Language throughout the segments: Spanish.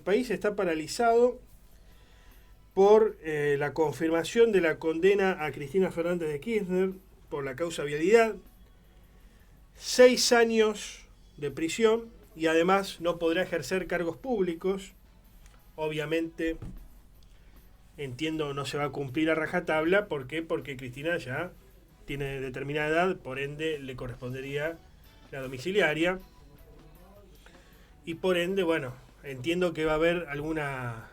país está paralizado por la confirmación de la condena a Cristina Fernández de Kirchner por la causa vialidad, 6 años de prisión y además no podrá ejercer cargos públicos. Obviamente, entiendo, no se va a cumplir a rajatabla. ¿Por qué? Porque Cristina ya tiene determinada edad, por ende le correspondería la domiciliaria. Y por ende, bueno, entiendo que va a haber alguna,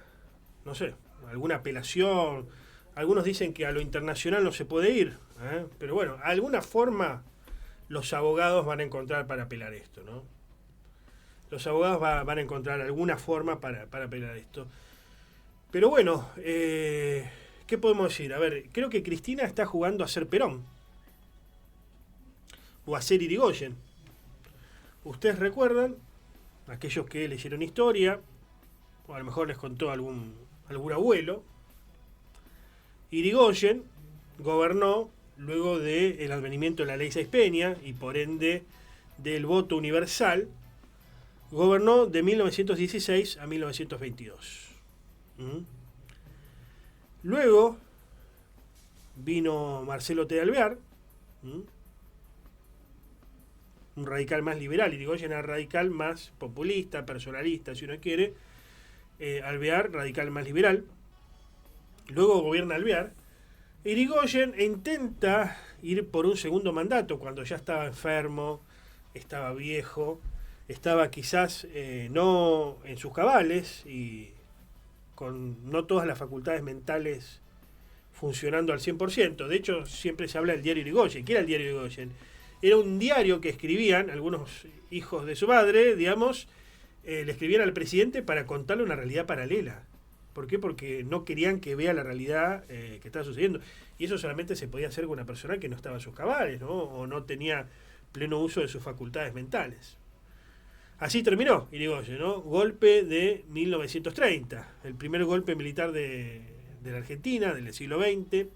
no sé, alguna apelación. Algunos dicen que a lo internacional no se puede ir, pero bueno, de alguna forma los abogados van a encontrar para apelar esto, ¿no? Los abogados van a encontrar alguna forma para apelar esto. Pero bueno, ¿qué podemos decir? A ver, creo que Cristina está jugando a ser Perón o a ser Irigoyen. Ustedes recuerdan, aquellos que leyeron historia, o a lo mejor les contó algún abuelo, Irigoyen gobernó luego del advenimiento de la ley Sáenz Peña y por ende del voto universal, gobernó de 1916 a 1922. Luego vino Marcelo T. de Alvear, un radical más liberal. Irigoyen era radical más populista, personalista, si uno quiere. Alvear, radical más liberal. Luego gobierna Alvear. Irigoyen intenta ir por un segundo mandato cuando ya estaba enfermo, estaba viejo, estaba quizás no en sus cabales y con no todas las facultades mentales funcionando al 100%. De hecho, siempre se habla del diario Irigoyen. ¿Qué era el diario Irigoyen? Era un diario que escribían algunos hijos de su madre, digamos, le escribían al presidente para contarle una realidad paralela. ¿Por qué? Porque no querían que vea la realidad que estaba sucediendo. Y eso solamente se podía hacer con una persona que no estaba en sus cabales, ¿no? O no tenía pleno uso de sus facultades mentales. Así terminó Irigoyen, ¿no? Golpe de 1930, el primer golpe militar de la Argentina del siglo XX,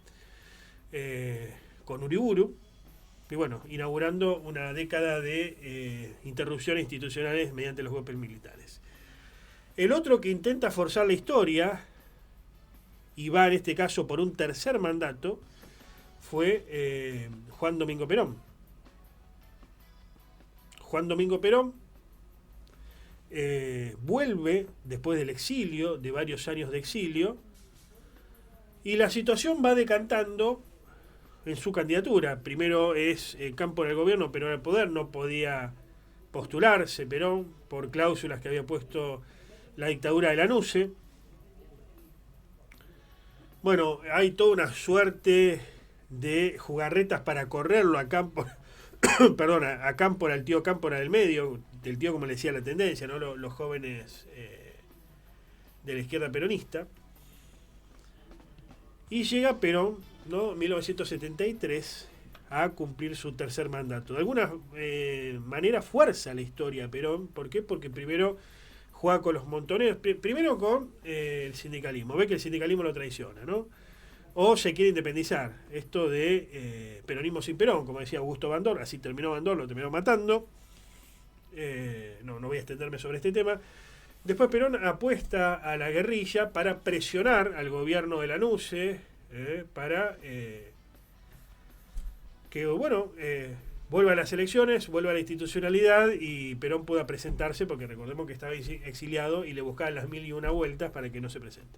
con Uriburu, y bueno, inaugurando una década de interrupciones institucionales mediante los golpes militares. El otro que intenta forzar la historia, y va en este caso por un tercer mandato, fue Juan Domingo Perón. Juan Domingo Perón vuelve después del exilio, de varios años de exilio, y la situación va decantando en su candidatura. Primero es Campo en el gobierno, pero en el poder no podía postularse Perón por cláusulas que había puesto la dictadura de Lanusse. Bueno, hay toda una suerte de jugarretas para correrlo a Campo, perdón, a Cámpora, al tío Cámpora del medio, del tío como le decía la tendencia, ¿no? Los jóvenes de la izquierda peronista. Y llega Perón, ¿no? 1973 a cumplir su tercer mandato. De alguna manera fuerza la historia Perón. ¿Por qué? Porque primero juega con los montoneros, primero con el sindicalismo. Ve que el sindicalismo lo traiciona, ¿no? O se quiere independizar. Esto de peronismo sin Perón, como decía Augusto Bandor, así terminó Bandor, lo terminó matando. No voy a extenderme sobre este tema. Después Perón apuesta a la guerrilla para presionar al gobierno de Lanusse, para que, bueno, vuelva a las elecciones, vuelva a la institucionalidad y Perón pueda presentarse, porque recordemos que estaba exiliado y le buscaban las 1001 vueltas para que no se presente.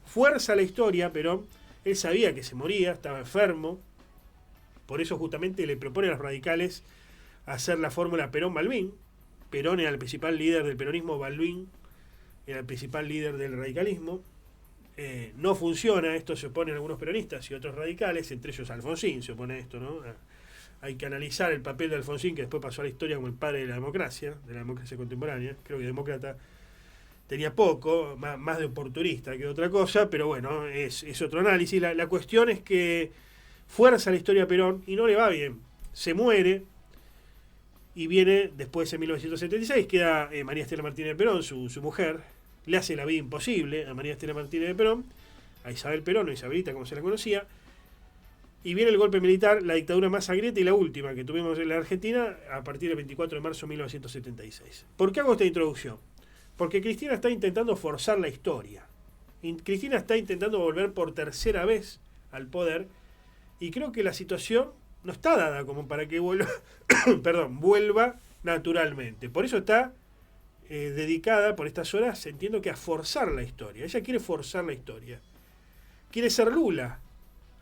Fuerza la historia, Perón. Él sabía que se moría, estaba enfermo, por eso justamente le propone a los radicales hacer la fórmula Perón-Balbín. Perón era el principal líder del peronismo, Balbín era el principal líder del radicalismo. No funciona, esto se oponen algunos peronistas y otros radicales, entre ellos Alfonsín se opone a esto, ¿no? Hay que analizar el papel de Alfonsín, que después pasó a la historia como el padre de la democracia contemporánea. Creo que demócrata tenía poco, más de oportunista que otra cosa, pero bueno, es otro análisis. La cuestión es que fuerza la historia a Perón y no le va bien. Se muere y viene después en 1976, queda María Estela Martínez de Perón, su mujer, le hace la vida imposible a María Estela Martínez de Perón, a Isabel Perón o Isabelita como se la conocía, y viene el golpe militar, la dictadura más sangrienta y la última que tuvimos en la Argentina a partir del 24 de marzo de 1976. ¿Por qué hago esta introducción? Porque Cristina está intentando forzar la historia. Cristina está intentando volver por tercera vez al poder y creo que la situación no está dada como para que vuelva, vuelva naturalmente. Por eso está dedicada por estas horas, entiendo que a forzar la historia. Ella quiere forzar la historia. Quiere ser Lula.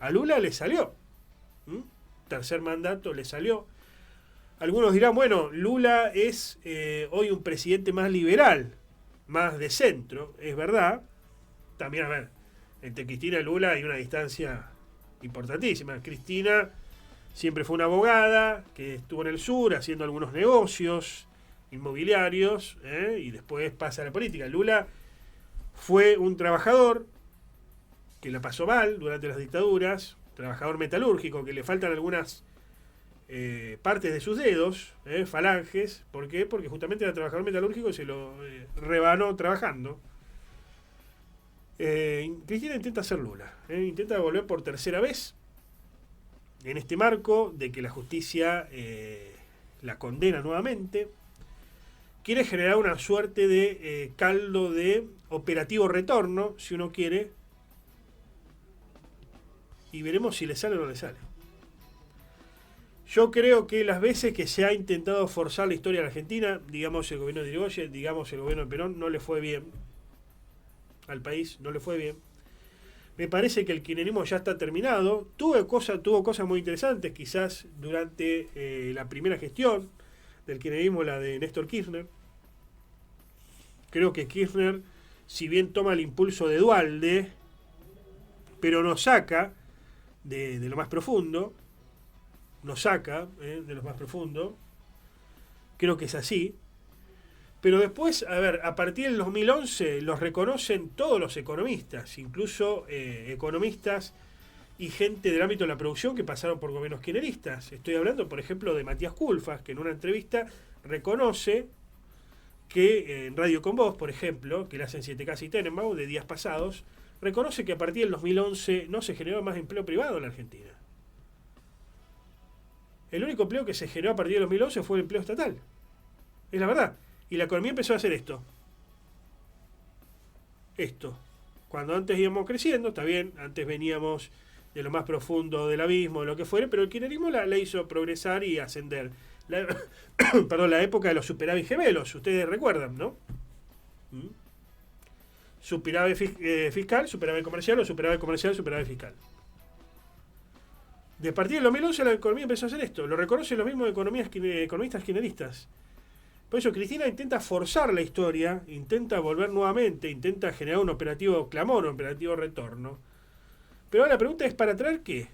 A Lula le salió. Tercer mandato le salió. Algunos dirán, bueno, Lula es hoy un presidente más liberal, más de centro, es verdad. También, a ver, entre Cristina y Lula hay una distancia importantísima. Cristina siempre fue una abogada que estuvo en el sur haciendo algunos negocios inmobiliarios y después pasa a la política. Lula fue un trabajador que la pasó mal durante las dictaduras, trabajador metalúrgico, que le faltan algunas partes de sus dedos, falanges. ¿Por qué? Porque justamente era trabajador metalúrgico y se lo rebanó trabajando. Cristina intenta ser Lula, intenta volver por tercera vez en este marco de que la justicia la condena nuevamente. Quiere generar una suerte de caldo de operativo retorno, si uno quiere, y veremos si le sale o no le sale. Yo creo que las veces que se ha intentado forzar la historia de la Argentina, digamos el gobierno de Irigoyen, digamos el gobierno de Perón, no le fue bien. Al país no le fue bien. Me parece que el kirchnerismo ya está terminado. Tuvo cosas muy interesantes, quizás durante la primera gestión del kirchnerismo, la de Néstor Kirchner. Creo que Kirchner, si bien toma el impulso de Duhalde, pero nos saca de lo más profundo, creo que es así. Pero después, a ver, a partir del 2011 los reconocen todos los economistas, incluso economistas y gente del ámbito de la producción que pasaron por gobiernos kirchneristas. Estoy hablando, por ejemplo, de Matías Culfas, que en una entrevista reconoce que en Radio Con Vos, por ejemplo, que le hacen 7K y Tenenbaum, de días pasados, reconoce que a partir del 2011 no se generó más empleo privado en la Argentina. El único empleo que se generó a partir del 2011 fue el empleo estatal. Es la verdad. Y la economía empezó a hacer esto. Cuando antes íbamos creciendo, está bien, antes veníamos de lo más profundo del abismo, de lo que fuere, pero el kirchnerismo la hizo progresar y ascender. La época de los superávit gemelos, ustedes recuerdan, ¿no? Superávit fiscal, superávit comercial, o superávit comercial, superávit fiscal. De partir del 2011 la economía empezó a hacer esto. Lo reconocen los mismos economistas kirchneristas. Por eso Cristina intenta forzar la historia, intenta volver nuevamente, intenta generar un operativo clamor, un operativo retorno. Pero ahora la pregunta es, ¿para traer qué?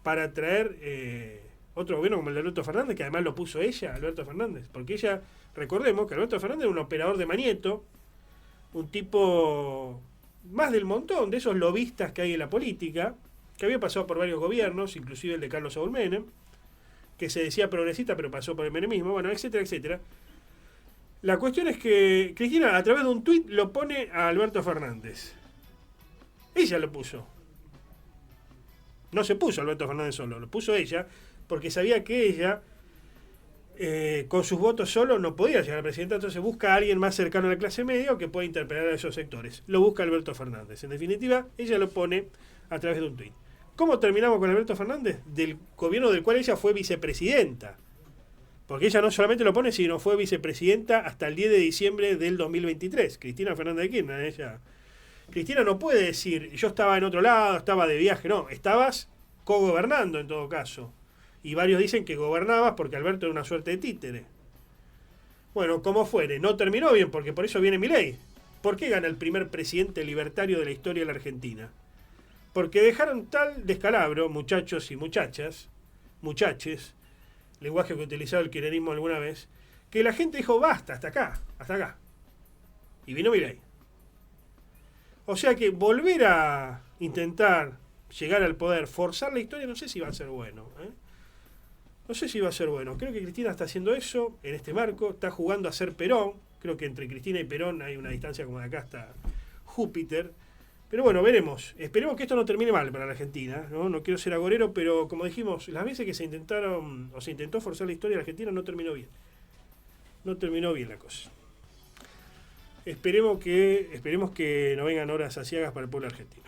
Para traer otro gobierno como el de Alberto Fernández, que además lo puso ella, Alberto Fernández. Porque ella, recordemos que Alberto Fernández era un operador de Manieto, un tipo más del montón, de esos lobistas que hay en la política, que había pasado por varios gobiernos, inclusive el de Carlos Saúl Menem, que se decía progresista pero pasó por el menemismo, bueno, etcétera, etcétera. La cuestión es que Cristina, a través de un tuit, lo pone a Alberto Fernández. Ella lo puso. No se puso Alberto Fernández solo, lo puso ella, porque sabía que ella, con sus votos solo, no podía llegar a la presidenta, entonces busca a alguien más cercano a la clase media o que pueda interpelar a esos sectores. Lo busca Alberto Fernández. En definitiva, ella lo pone a través de un tuit. ¿Cómo terminamos con Alberto Fernández? Del gobierno del cual ella fue vicepresidenta. Porque ella no solamente lo pone, sino fue vicepresidenta hasta el 10 de diciembre del 2023. Cristina Fernández de Kirchner, ella. Cristina no puede decir, yo estaba en otro lado, estaba de viaje. No, estabas cogobernando en todo caso. Y varios dicen que gobernabas porque Alberto era una suerte de títere. Bueno, como fuere, no terminó bien, porque por eso viene Milei. ¿Por qué gana el primer presidente libertario de la historia de la Argentina? Porque dejaron tal descalabro, muchachos y muchaches, lenguaje que utilizaba el kirchnerismo alguna vez, que la gente dijo, basta, hasta acá. Y vino Milei. O sea que volver a intentar llegar al poder, forzar la historia, no sé si va a ser bueno. No sé si va a ser bueno. Creo que Cristina está haciendo eso en este marco, está jugando a ser Perón. Creo que entre Cristina y Perón hay una distancia como de acá hasta Júpiter. Pero bueno, veremos. Esperemos que esto no termine mal para la Argentina. No quiero ser agorero, pero como dijimos, las veces que se intentó forzar la historia de la Argentina no terminó bien. No terminó bien la cosa. esperemos que no vengan horas aciagas para el pueblo argentino.